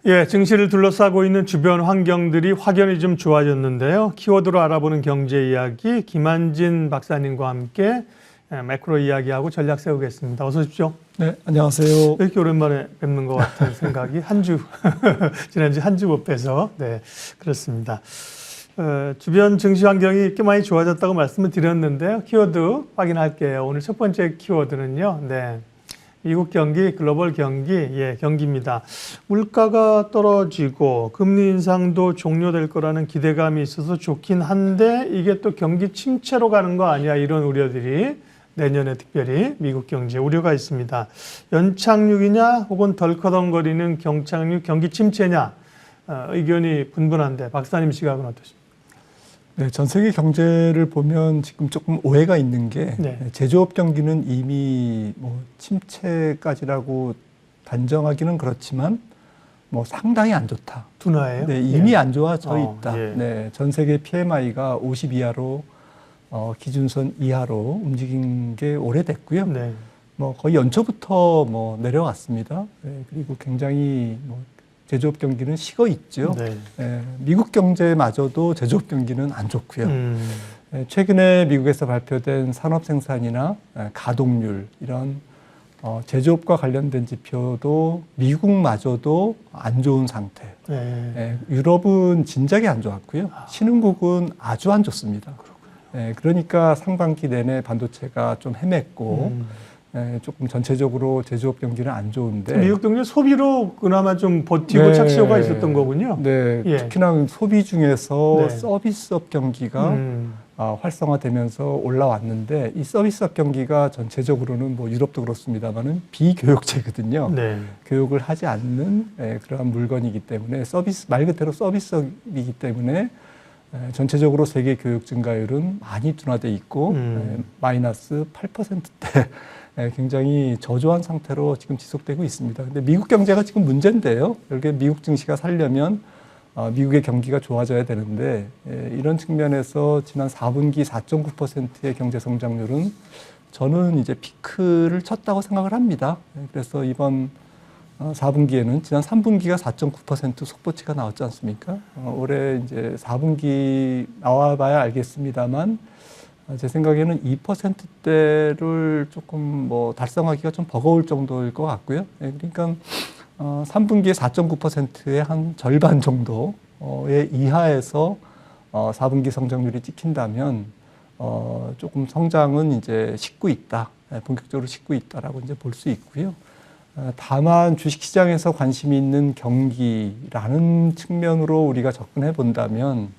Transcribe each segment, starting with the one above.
예, 증시를 둘러싸고 있는 주변 환경들이 확연히 좀 좋아졌는데요. 키워드로 알아보는 경제 이야기 김한진 박사님과 함께 매크로 이야기하고 전략 세우겠습니다. 어서 오십시오. 네, 안녕하세요. 이렇게 오랜만에 뵙는 것 같은 생각이 지난주 한 주 못 뵈서 네, 그렇습니다. 주변 증시 환경이 꽤 많이 좋아졌다고 말씀을 드렸는데요. 키워드 확인할게요. 오늘 첫 번째 키워드는요. 네. 미국 경기, 글로벌 경기, 경기입니다. 물가가 떨어지고 금리 인상도 종료될 거라는 기대감이 있어서 좋긴 한데 이게 또 경기 침체로 가는 거 아니야 이런 우려들이 내년에 특별히 미국 경제에 우려가 있습니다. 연착륙이냐 혹은 덜커덩거리는 경기 침체냐 의견이 분분한데 박사님 시각은 어떠십니까? 네, 전 세계 경제를 보면 지금 조금 오해가 있는 게 제조업 경기는 이미 뭐 침체까지라고 단정하기는 그렇지만 뭐 상당히 안 좋다. 둔화예요? 네, 이미 안 좋아져 있다. 예. 네, 전 세계 PMI가 50 이하로 기준선 이하로 움직인 게 오래됐고요. 네. 뭐 거의 연초부터 뭐 내려왔습니다. 네, 그리고 굉장히 뭐 제조업 경기는 식어 있죠. 네. 미국 경제마저도 제조업 경기는 안 좋고요. 최근에 미국에서 발표된 산업 생산이나 가동률 이런 제조업과 관련된 지표도 미국마저도 안 좋은 상태. 유럽은 진작에 안 좋았고요. 신흥국은 아주 안 좋습니다. 그러니까 상반기 내내 반도체가 좀 헤맸고 조금 전체적으로 제조업 경기는 안 좋은데 미국 경제 소비로 그나마 좀 버티고 착시효가 있었던 거군요. 네, 특히나 소비 중에서 서비스업 경기가 활성화되면서 올라왔는데 이 서비스업 경기가 전체적으로는 뭐 유럽도 그렇습니다만은 비교육체거든요. 교육을 하지 않는 그러한 물건이기 때문에 말 그대로 서비스업이기 때문에 전체적으로 세계 교육 증가율은 많이 둔화돼 있고 마이너스 8%대 굉장히 저조한 상태로 지금 지속되고 있습니다. 근데 미국 경제가 지금 문제인데요. 이렇게 미국 증시가 살려면 미국의 경기가 좋아져야 되는데 이런 측면에서 지난 4분기 4.9%의 경제 성장률은 저는 이제 피크를 쳤다고 생각을 합니다. 그래서 이번 4분기에는 지난 3분기가 4.9% 속보치가 나왔지 않습니까? 올해 이제 4분기 나와봐야 알겠습니다만 제 생각에는 2%대를 조금 뭐 달성하기가 좀 버거울 정도일 것 같고요. 그러니까 3분기에 4.9%의 한 절반 정도의 이하에서 4분기 성장률이 찍힌다면 조금 성장은 이제 식고 있다, 본격적으로 식고 있다라고 이제 볼 수 있고요. 다만 주식시장에서 관심이 있는 경기라는 측면으로 우리가 접근해 본다면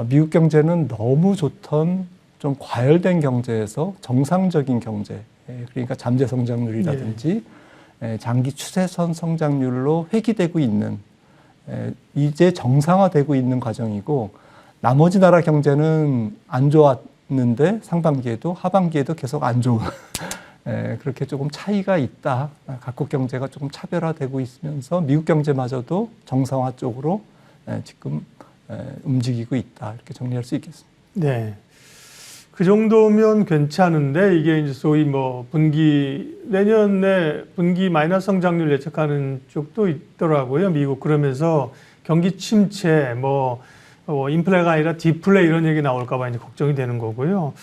미국 경제는 너무 좋던 좀 과열된 경제에서 정상적인 경제, 그러니까 잠재 성장률이라든지 장기 추세선 성장률로 회귀되고 있는 이제 정상화되고 있는 과정이고 나머지 나라 경제는 안 좋았는데 상반기에도 하반기에도 계속 안 좋은 그렇게 조금 차이가 있다. 각국 경제가 조금 차별화되고 있으면서 미국 경제마저도 정상화 쪽으로 지금 움직이고 있다. 이렇게 정리할 수 있겠습니다. 네. 그 정도면 괜찮은데 이게 이제 소위 뭐 내년에 분기 마이너스 성장률 예측하는 쪽도 있더라고요. 미국. 그러면서 경기 침체, 인플레가 아니라 디플레 이런 얘기 나올까 봐 이제 걱정이 되는 거고요.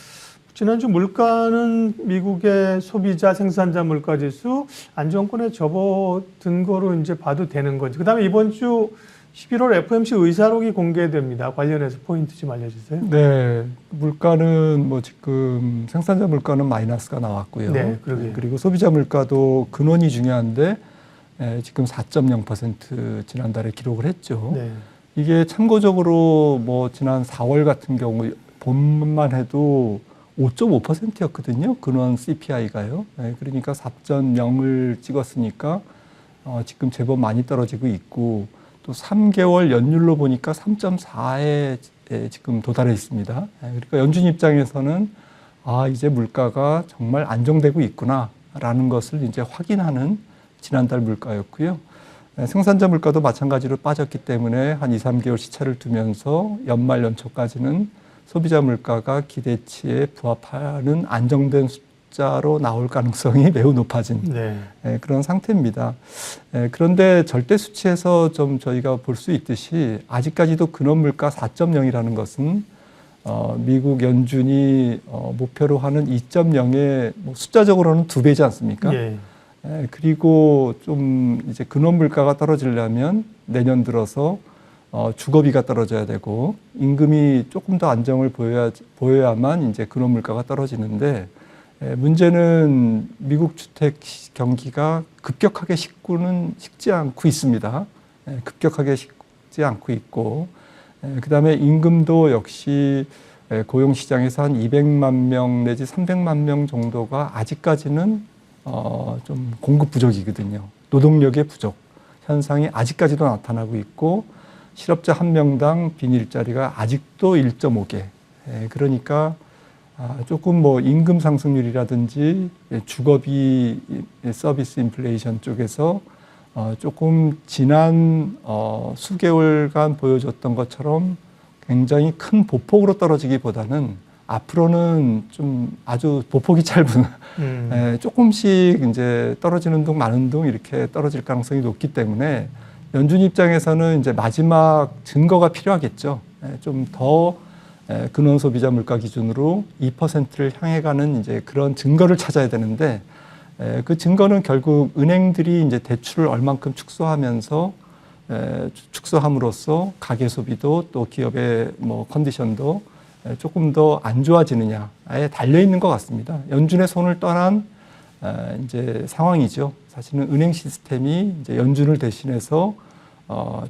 지난주 물가는 미국의 소비자 생산자 물가 지수 안정권에 접어든 거로 이제 봐도 되는 거지. 그다음에 이번 주 11월 FOMC 의사록이 공개됩니다. 관련해서 포인트 좀 알려주세요. 네, 물가는 뭐 지금 생산자 물가는 마이너스가 나왔고요. 네, 그리고 소비자 물가도 근원이 중요한데 지금 4.0% 지난달에 기록을 했죠. 네. 이게 참고적으로 뭐 지난 4월 같은 경우 봄만 해도 5.5%였거든요. 근원 CPI가요. 그러니까 4.0을 찍었으니까 지금 제법 많이 떨어지고 있고 또 3개월 연율로 보니까 3.4에 지금 도달해 있습니다. 그러니까 연준 입장에서는 이제 물가가 정말 안정되고 있구나라는 것을 이제 확인하는 지난달 물가였고요. 생산자 물가도 마찬가지로 빠졌기 때문에 한 2, 3개월 시차를 두면서 연말 연초까지는 소비자 물가가 기대치에 부합하는 안정된 숫자로 나올 가능성이 매우 높아진 네. 그런 상태입니다. 그런데 절대 수치에서 좀 저희가 볼 수 있듯이 아직까지도 근원물가 4.0이라는 것은 미국 연준이 목표로 하는 2.0의 숫자적으로는 2배지 않습니까? 예. 그리고 좀 이제 근원 물가가 떨어지려면 내년 들어서 주거비가 떨어져야 되고 임금이 조금 더 안정을 보여야만 이제 근원 물가가 떨어지는데 문제는 미국 주택 경기가 급격하게 식지 않고 있습니다. 급격하게 식지 않고 있고 그다음에 임금도 역시 고용시장에서 한 200만 명 내지 300만 명 정도가 아직까지는 좀 공급 부족이거든요. 노동력의 부족 현상이 아직까지도 나타나고 있고 실업자 한 명당 빈 일자리가 아직도 1.5개. 그러니까 조금 뭐 임금 상승률이라든지 주거비 서비스 인플레이션 쪽에서 조금 지난 수개월간 보여줬던 것처럼 굉장히 큰 보폭으로 떨어지기보다는 앞으로는 좀 아주 보폭이 짧은 조금씩 이제 떨어지는 둥 마는 둥 이렇게 떨어질 가능성이 높기 때문에 연준 입장에서는 이제 마지막 증거가 필요하겠죠. 좀 더 근원 소비자 물가 기준으로 2%를 향해 가는 이제 그런 증거를 찾아야 되는데 그 증거는 결국 은행들이 이제 대출을 얼만큼 축소함으로써 가계 소비도 또 기업의 뭐 컨디션도 조금 더 안 좋아지느냐에 달려 있는 것 같습니다. 연준의 손을 떠난 이제 상황이죠. 사실은 은행 시스템이 이제 연준을 대신해서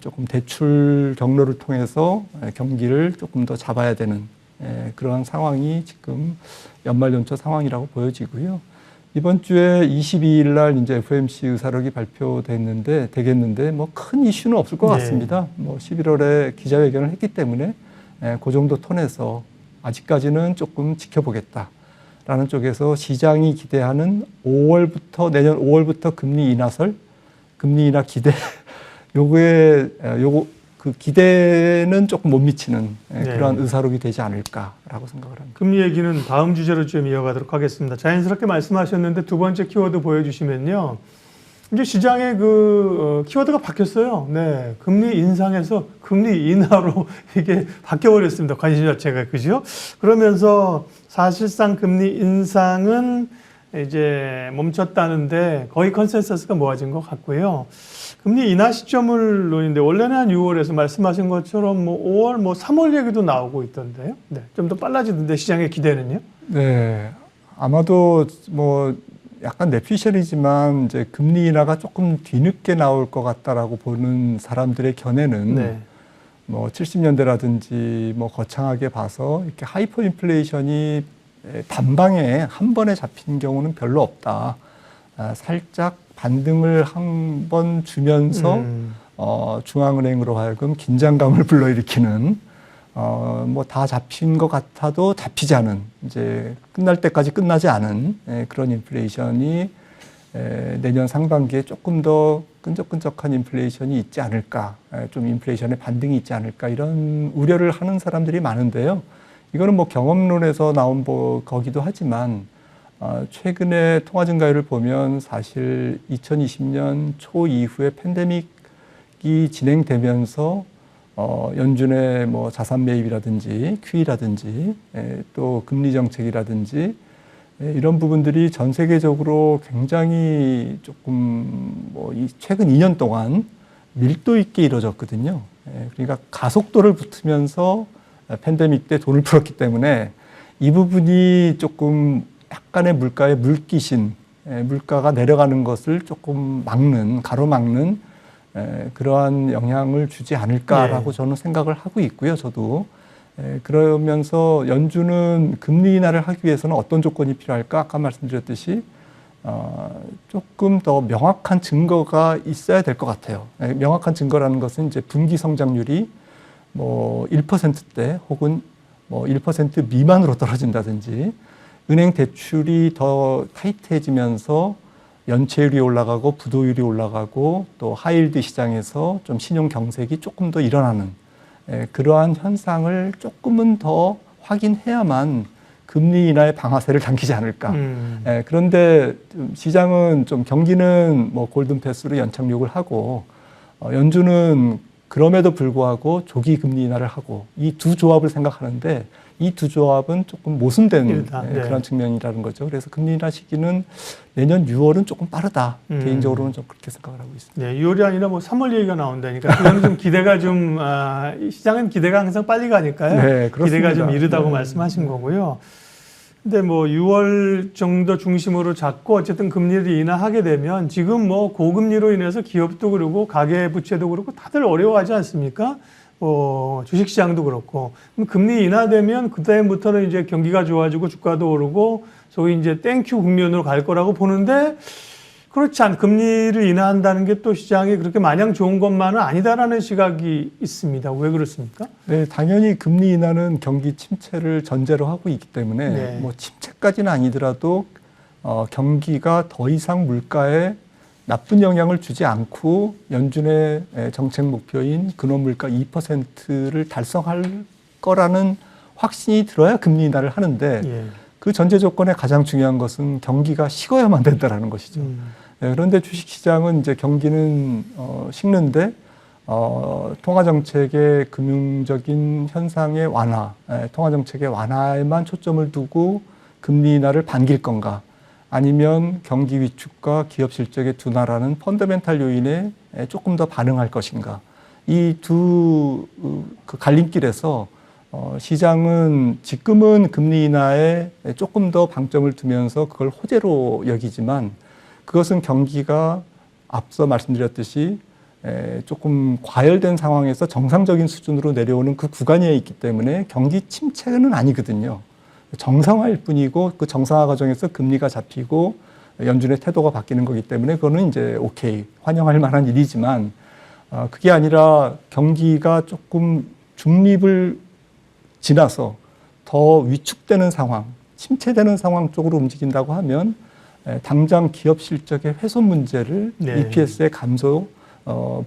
조금 대출 경로를 통해서 경기를 조금 더 잡아야 되는 그러한 상황이 지금 연말 연초 상황이라고 보여지고요. 이번 주에 22일 날 이제 FOMC 의사록이 되겠는데 뭐 큰 이슈는 없을 것 같습니다. 뭐 11월에 기자회견을 했기 때문에 그 정도 톤에서 아직까지는 조금 지켜보겠다라는 쪽에서 시장이 기대하는 내년 5월부터 금리 인하 기대, 그 기대는 조금 못 미치는 그러한 의사록이 되지 않을까라고 생각을 합니다. 금리 얘기는 다음 주제로 좀 이어가도록 하겠습니다. 자연스럽게 말씀하셨는데 두 번째 키워드 보여주시면요. 이제 시장의 그 키워드가 바뀌었어요. 네, 금리 인상에서 금리 인하로 이게 바뀌어버렸습니다. 관심 자체가 그죠? 그러면서 사실상 금리 인상은 이제 멈췄다는데 거의 컨센서스가 모아진 것 같고요. 금리 인하 시점을 노리는데 원래는 한 6월에서 말씀하신 것처럼 뭐 5월, 뭐 3월 얘기도 나오고 있던데요. 네, 좀 더 빨라지던데 시장의 기대는요? 네, 아마도 뭐 약간 내피셜이지만 이제 금리 인하가 조금 뒤늦게 나올 것 같다라고 보는 사람들의 견해는 뭐 70년대라든지 뭐 거창하게 봐서 이렇게 하이퍼 인플레이션이 단방에 한 번에 잡힌 경우는 별로 없다. 살짝 반등을 한 번 주면서 중앙은행으로 하여금 긴장감을 불러일으키는 뭐 다 잡힌 것 같아도 잡히지 않은 이제 끝날 때까지 끝나지 않은 그런 인플레이션이 내년 상반기에 조금 더 끈적끈적한 인플레이션이 있지 않을까, 좀 인플레이션의 반등이 있지 않을까 이런 우려를 하는 사람들이 많은데요. 이거는 뭐 경험론에서 나온 거기도 하지만 최근에 통화 증가율을 보면 사실 2020년 초 이후에 팬데믹이 진행되면서 연준의 뭐 자산 매입이라든지 QE라든지 또 금리 정책이라든지 이런 부분들이 전 세계적으로 굉장히 조금 뭐 최근 2년 동안 밀도 있게 이루어졌거든요. 그러니까 가속도를 붙으면서 팬데믹 때 돈을 풀었기 때문에 이 부분이 조금 약간의 물가의 물귀신, 물가가 내려가는 것을 조금 가로막는 그러한 영향을 주지 않을까라고 저는 생각을 하고 있고요. 저도. 그러면서 연준은 금리 인하를 하기 위해서는 어떤 조건이 필요할까? 아까 말씀드렸듯이 조금 더 명확한 증거가 있어야 될 것 같아요. 명확한 증거라는 것은 이제 분기 성장률이 뭐 1%대 혹은 뭐 1% 미만으로 떨어진다든지 은행 대출이 더 타이트해지면서 연체율이 올라가고 부도율이 올라가고 또 하이힐드 시장에서 좀 신용 경색이 조금 더 일어나는 그러한 현상을 조금은 더 확인해야만 금리 인하의 방아쇠를 당기지 않을까. 그런데 시장은 좀 경기는 뭐 골든 패스로 연착륙을 하고 연준은 그럼에도 불구하고 조기 금리 인하를 하고 이 두 조합을 생각하는데 이 두 조합은 조금 모순된 그런 측면이라는 거죠. 그래서 금리 인하 시기는 내년 6월은 조금 빠르다. 개인적으로는 좀 그렇게 생각을 하고 있습니다. 네, 6월이 아니라 뭐 3월 얘기가 나온다니까. 그건 좀 기대가 좀 시장은 기대가 항상 빨리 가니까요. 네, 그렇습니다. 기대가 좀 이르다고 말씀하신 거고요. 근데 뭐 6월 정도 중심으로 잡고 어쨌든 금리를 인하하게 되면 지금 뭐 고금리로 인해서 기업도 그러고 가계 부채도 그렇고 다들 어려워하지 않습니까? 주식시장도 그렇고. 그럼 금리 인하되면 그다음부터는 이제 경기가 좋아지고 주가도 오르고 소위 이제 땡큐 국면으로 갈 거라고 보는데 그렇지 않, 금리를 인하한다는 게 또 시장이 그렇게 마냥 좋은 것만은 아니다라는 시각이 있습니다. 왜 그렇습니까? 네, 당연히 금리 인하는 경기 침체를 전제로 하고 있기 때문에 뭐 침체까지는 아니더라도 경기가 더 이상 물가에 나쁜 영향을 주지 않고 연준의 정책 목표인 근원물가 2%를 달성할 거라는 확신이 들어야 금리 인하를 하는데 그 전제 조건에 가장 중요한 것은 경기가 식어야만 된다라는 것이죠. 그런데 주식시장은 이제 경기는 식는데 통화정책의 금융적인 현상의 완화, 통화정책의 완화에만 초점을 두고 금리 인하를 반길 건가, 아니면 경기 위축과 기업 실적의 둔화라는 펀더멘탈 요인에 조금 더 반응할 것인가. 이 두 그 갈림길에서 시장은 지금은 금리 인하에 조금 더 방점을 두면서 그걸 호재로 여기지만 그것은 경기가 앞서 말씀드렸듯이 조금 과열된 상황에서 정상적인 수준으로 내려오는 그 구간에 있기 때문에 경기 침체는 아니거든요. 정상화일 뿐이고 그 정상화 과정에서 금리가 잡히고 연준의 태도가 바뀌는 거기 때문에 그거는 이제 오케이, 환영할 만한 일이지만 그게 아니라 경기가 조금 중립을 지나서 더 위축되는 상황, 침체되는 상황 쪽으로 움직인다고 하면 당장 기업 실적의 훼손 문제를 EPS의 감소,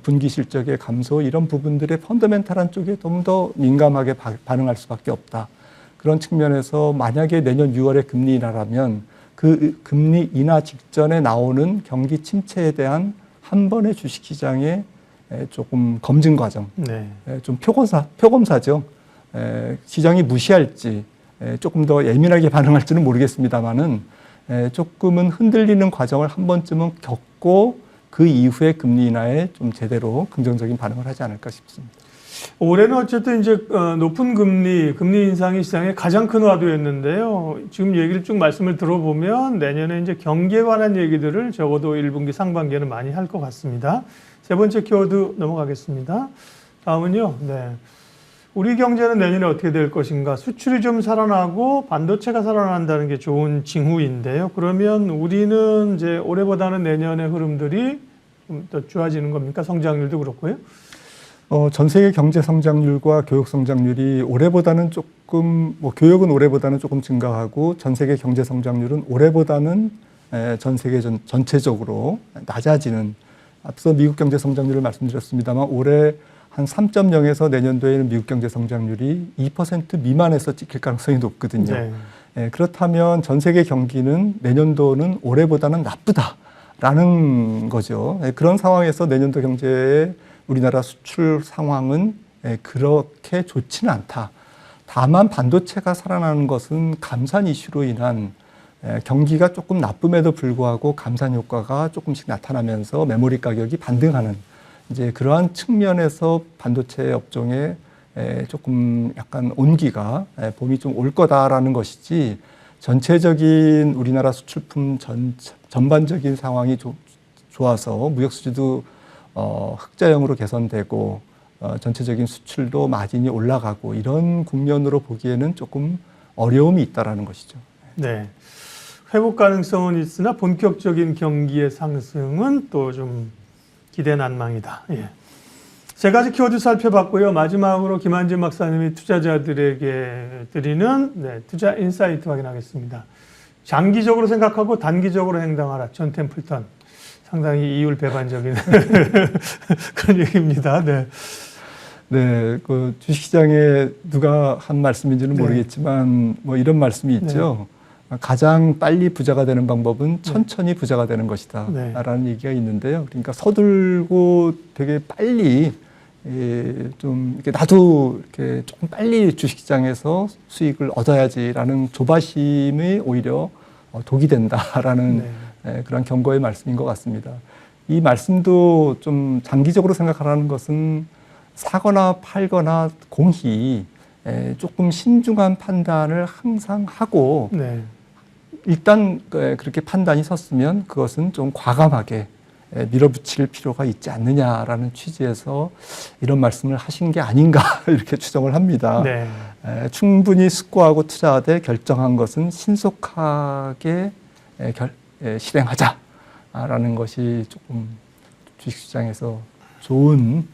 분기 실적의 감소 이런 부분들의 펀더멘탈한 쪽에 좀 더 민감하게 반응할 수밖에 없다. 그런 측면에서 만약에 내년 6월에 금리 인하라면 그 금리 인하 직전에 나오는 경기 침체에 대한 한 번의 주식시장의 조금 검증 과정, 좀 표검사죠. 시장이 무시할지 조금 더 예민하게 반응할지는 모르겠습니다만은 조금은 흔들리는 과정을 한 번쯤은 겪고 그 이후에 금리 인하에 좀 제대로 긍정적인 반응을 하지 않을까 싶습니다. 올해는 어쨌든 이제 높은 금리 인상이 시장의 가장 큰 화두였는데요. 지금 얘기를 쭉 말씀을 들어보면 내년에 이제 경기에 관한 얘기들을 적어도 1분기 상반기에는 많이 할 것 같습니다. 세 번째 키워드 넘어가겠습니다. 다음은요. 우리 경제는 내년에 어떻게 될 것인가? 수출이 좀 살아나고 반도체가 살아난다는 게 좋은 징후인데요. 그러면 우리는 이제 올해보다는 내년의 흐름들이 좀 더 좋아지는 겁니까? 성장률도 그렇고요. 전 세계 경제 성장률과 교육 성장률이 올해보다는 조금, 교육은 올해보다는 조금 증가하고 전 세계 경제 성장률은 올해보다는 전 세계 전체적으로 낮아지는, 앞서 미국 경제 성장률을 말씀드렸습니다만 올해 한 3.0에서 내년도에는 미국 경제 성장률이 2% 미만에서 찍힐 가능성이 높거든요. 그렇다면 전 세계 경기는 내년도는 올해보다는 나쁘다라는 거죠. 그런 상황에서 내년도 경제의 우리나라 수출 상황은 그렇게 좋지는 않다. 다만 반도체가 살아나는 것은 감산 이슈로 인한 경기가 조금 나쁨에도 불구하고 감산 효과가 조금씩 나타나면서 메모리 가격이 반등하는 이제 그러한 측면에서 반도체 업종에 조금 약간 온기가 봄이 좀 올 거다라는 것이지 전체적인 우리나라 수출품 전반적인 상황이 좋아서 무역 수지도 흑자형으로 개선되고 전체적인 수출도 마진이 올라가고 이런 국면으로 보기에는 조금 어려움이 있다라는 것이죠. 네. 회복 가능성은 있으나 본격적인 경기의 상승은 또 좀 기대 난망이다. 세 가지 키워드 살펴봤고요. 마지막으로 김한진 박사님이 투자자들에게 드리는 투자 인사이트 확인하겠습니다. 장기적으로 생각하고 단기적으로 행동하라. 존 템플턴. 상당히 이율배반적인 그런 얘기입니다. 네, 그 주식시장에 누가 한 말씀인지는 네. 모르겠지만 뭐 이런 말씀이 있죠. 가장 빨리 부자가 되는 방법은 천천히 부자가 되는 것이다. 네. 라는 얘기가 있는데요. 그러니까 서둘고 되게 빨리 좀 이렇게 나도 이렇게 조금 빨리 주식시장에서 수익을 얻어야지라는 조바심이 오히려 독이 된다라는 그런 경고의 말씀인 것 같습니다. 이 말씀도 좀 장기적으로 생각하라는 것은 사거나 팔거나 공히 조금 신중한 판단을 항상 하고 네. 일단 그렇게 판단이 섰으면 그것은 좀 과감하게 밀어붙일 필요가 있지 않느냐라는 취지에서 이런 말씀을 하신 게 아닌가 이렇게 추정을 합니다. 네. 충분히 숙고하고 투자하되 결정한 것은 신속하게 실행하자라는 것이 조금 주식시장에서 좋은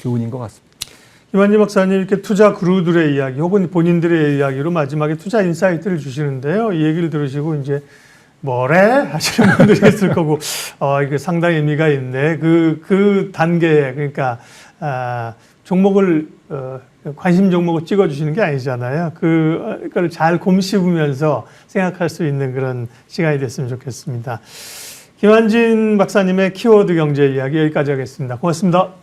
교훈인 것 같습니다. 김한지 박사님 이렇게 투자 그루들의 이야기 혹은 본인들의 이야기로 마지막에 투자 인사이트를 주시는데요. 이 얘기를 들으시고 이제 뭐래? 하시는 분들이 있을 거고, 이게 상당히 의미가 있네. 그 단계에, 그러니까, 종목을, 관심 종목을 찍어주시는 게 아니잖아요. 그걸 잘 곰씹으면서 생각할 수 있는 그런 시간이 됐으면 좋겠습니다. 김한진 박사님의 키워드 경제 이야기 여기까지 하겠습니다. 고맙습니다.